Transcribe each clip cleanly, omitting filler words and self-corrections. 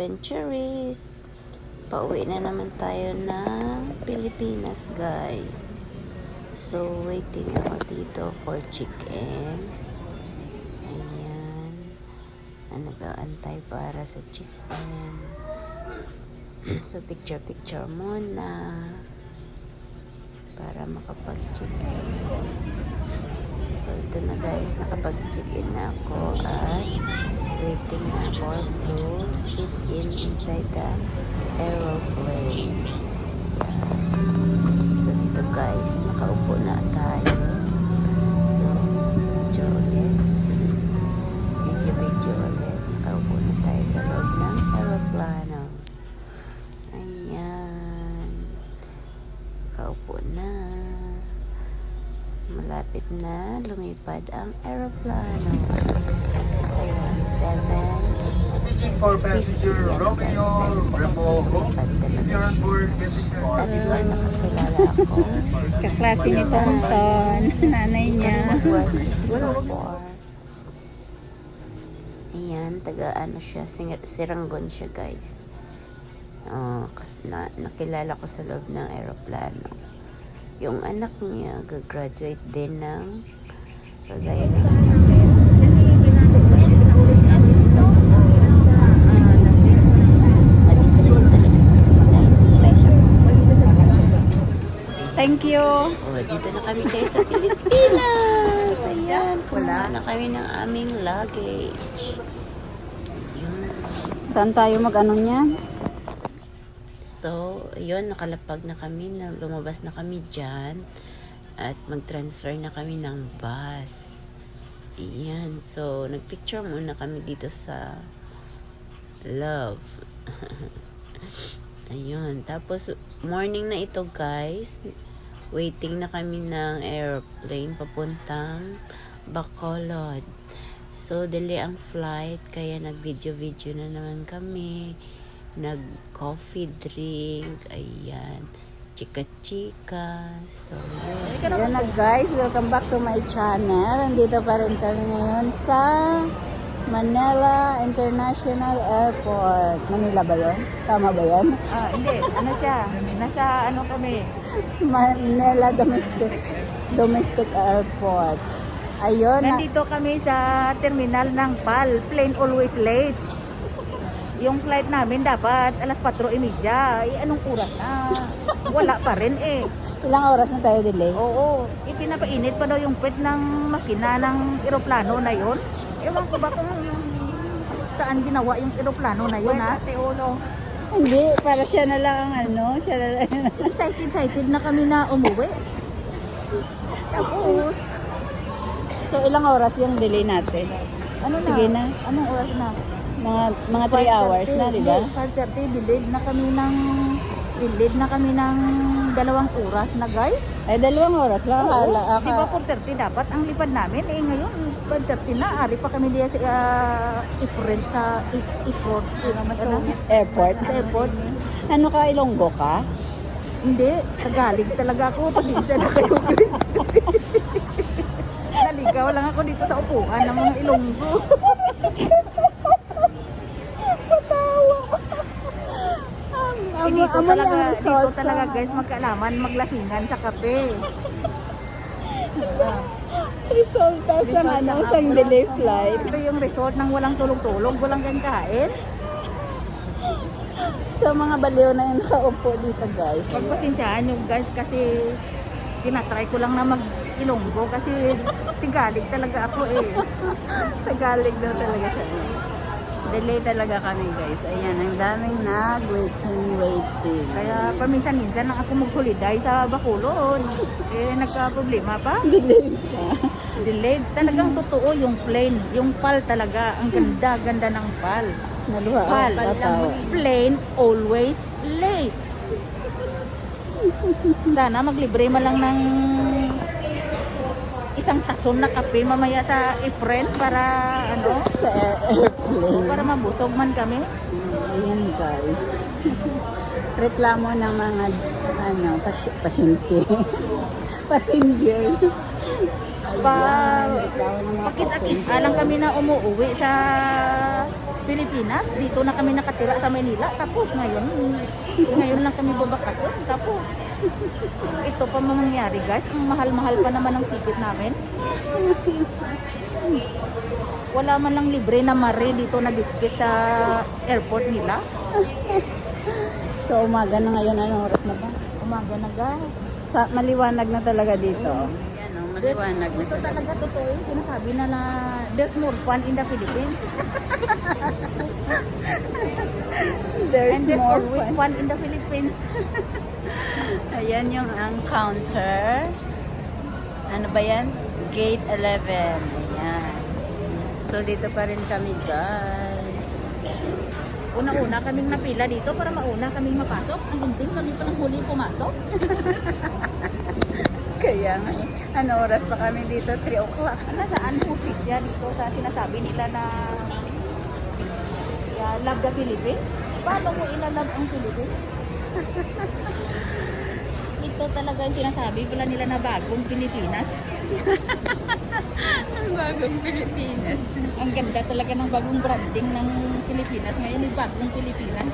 adventurous. Pauwi na naman tayo ng Pilipinas, guys. So, waiting ako dito for chicken. Ayan. Nag-aantay para sa chicken. So, picture-picture muna para makapag-chicken. So, ito na guys, nakapag-chicken na ako at waiting na ako to sit inside the aeroplane. Ayan. So, dito guys, nakaupo na tayo. So, picture ulit. Video ulit. Nakaupo na tayo sa loob ng aeroplano. Ayan. Nakaupo na. Malapit na lumipad ang aeroplano. Ayan, 7:50 yan guys. 7:50 lumipad talaga siya. At nakakilala ako. Kaklase ni Tonton, nanay niya. Nag-work sa Singapore. Ayan, taga-ano siya, Siranggon siya guys. Kasi nakilala ko sa loob ng aeroplano. Yung anak niya, gagraduate din ng kagaya ng anak ko. So, yun na guys, lumipad na kami. Madilim na talaga kasi night flight ako. Thank you. Dito na kami guys sa Pilipinas. Ayan, kumuha na kami ng aming luggage. Yun. Saan tayo mag-ano niyan? So, yun, nakalapag na kami, lumabas na kami dyan at mag-transfer na kami ng bus. Ayan, so, nagpicture muna kami dito sa Love. Ayun, tapos morning na ito guys, waiting na kami ng airplane papuntang Bacolod. So, delay ang flight, kaya nag-video-video na naman kami. Nag-coffee drink, ayan, chika-chika, so yun. Yan na guys, welcome back to my channel. Nandito pa rin kami ngayon sa Manila International Airport. Manila ba yun? Tama ba yun? Hindi, ano siya, nasa ano kami. Manila Domestic Airport. Ayun. Nandito kami sa terminal ng PAL, plane always late. Yung flight namin dapat alas 4:30. Anong oras na? Wala pa rin eh. Ilang oras na tayo delay? Oo, ipinapainit pa daw yung pwet ng makina ng eroplano na yon. Ewan ko ba kung saan ginawa yung eroplano na yun ha? Hindi, para siya na lang ang ano, siya na lang. Excited na kami na umuwi. Tapos, So ilang oras yung delay natin? ano na? Sige na. Anong oras na? Mga 3 hours na, di ba? 5:30, delayed na kami ng 2 oras na guys. Ay, 2 oras lang. Oo, Akala, di ba 4:30 dapat ang lipad namin? Eh ngayon, 5:30 na. Ari pa kami diya sa airport. Sa airport. Ano ka, Ilonggo ka? Hindi, Tagalog talaga ako. Pasensya na kayo guys. Naligaw lang ako dito sa upuan ng mga Ilonggo. Dito talaga guys magkaalaman, maglasingan sa kape. Resulta sa ano, sa delay flight. Ito yung resort ng walang tulog-tulog, walang kain. So mga baliw na yung nakaupo dito guys. Pagpasensyaan nyo guys kasi tinatry ko lang na mag-Ilonggo kasi Tagalog talaga ako eh. Tagalog daw talaga siya. Delay talaga kami guys. Ayan, ang daming waiting. Kaya paminsan-minsan lang ako maghuliday sa Bacolod. Eh nagka-problema pa. Delay ka. Delayed. Talagang totoo yung plane. Yung PAL talaga. Ang ganda-ganda ng PAL. Naluha. PAL. Tatawa. Plane always late. Sana maglibre man lang ng isang tason na kape mamaya sa apron para ano, Sa airplane. para mabusog man kami. Ayan guys. Reklamo ng mga pasyente. Passengers. Ayan, reklamo ng mga Pakit-akit lang kami na umuwi sa Pilipinas. dito na kami nakatira sa Manila. Tapos ngayon lang kami babakasyon. Tapos, ito pa mangyari guys. Ang mahal-mahal pa naman ang ticket namin. Wala man lang libre na mare dito na biscuit sa airport nila. So umaga na ngayon, anong oras na ba? Umaga na guys. Maliwanag na talaga dito. Yan o, maliwanag na siya. Ito talaga totoo yung sinasabi na there's more fun in the Philippines. There's And there's more always fun. fun in the Philippines. Ayan yung ang counter. Ano ba yan? Gate 11. Ayan. So dito pa rin kami guys. Una-una kaming napila dito para mauna kaming mapasok. Ang gunting kami pa ng huli pumasok. Kaya nga eh. Ano oras pa kami dito? 3 o'clock. Nasaan hustisya dito sa sinasabi nila na love the Philippines? Paano mo ilalove ang Philippines? Ito talaga yung sinasabi pala nila na bagong Pilipinas. Ang bagong Pilipinas. Ang ganda talaga ng bagong branding ng Pilipinas. Ngayon yung bagong Pilipinas.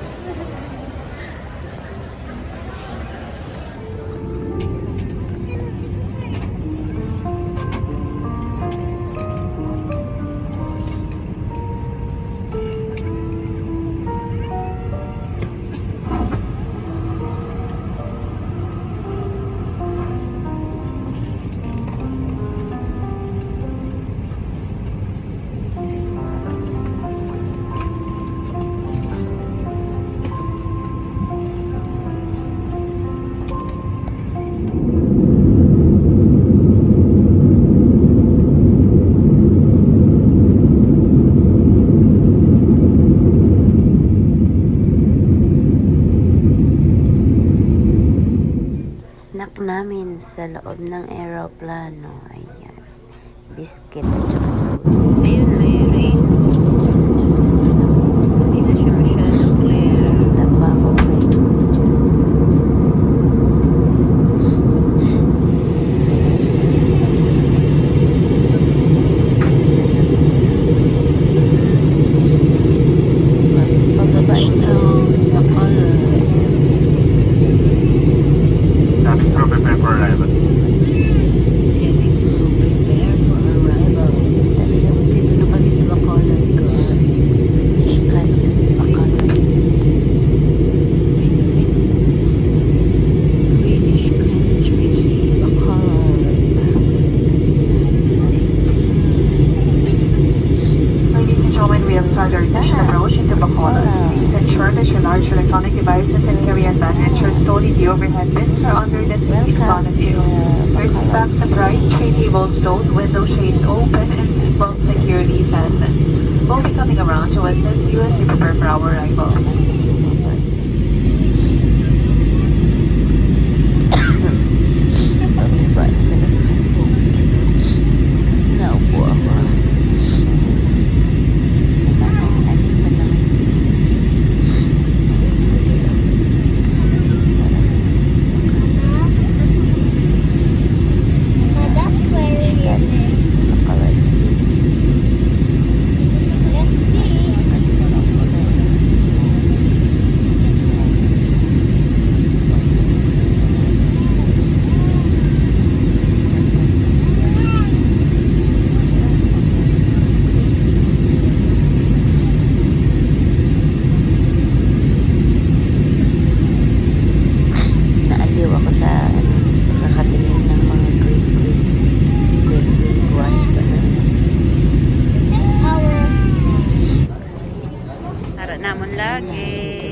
Snack namin sa loob ng aeroplano. Ayan. Biscuit at saka tubig. Ayun, Riri. Hindi na siya masyadong clear. Nakita pa akong rainbow dyan. Pababain na dito na color. Traffic crew prepare for arrival. Getting to prepare for arrival. Kita yung Dito na kami sa Bacolod, guys. British country, Bacolod City. British country, Bacolod. Ladies and gentlemen, we have started our mission approach into Bacolod. Please ensure that your large electronic devices and carry-on baggage are stored in the overhead bins or under the seat in front Welcome of to you. Your seat Bacolod backs and right, City. tray tables stowed, window shades open, and seatbelt securely fastened. We'll be coming around to assist you as you prepare for our arrival. Bababa na talaga kami guys. Naupo ako. Sa manang ano pa lang. Parang kasunod. British country, Bacolod City. Naaliw ako sa sa kakatingin ng mga green grass. Tara namon Dito lagi.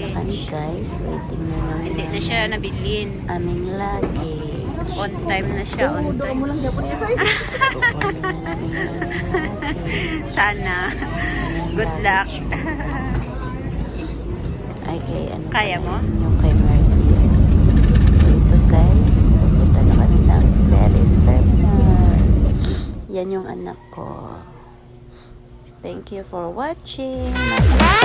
na kami guys, waiting na ng Hindi na siya nabilin. aming luggage. On time na siya, on time. mo lang dapat ito. Kukunin na namin ang aming luggage. Sana. Yan ang Good luck. luggage ko. Ay, kay ano Kaya pala mo? yun, yung kay Mercy. So ito guys, pupunta na kami ng Ceres Terminal. Yan yung anak ko. Thank you for watching. Masaya.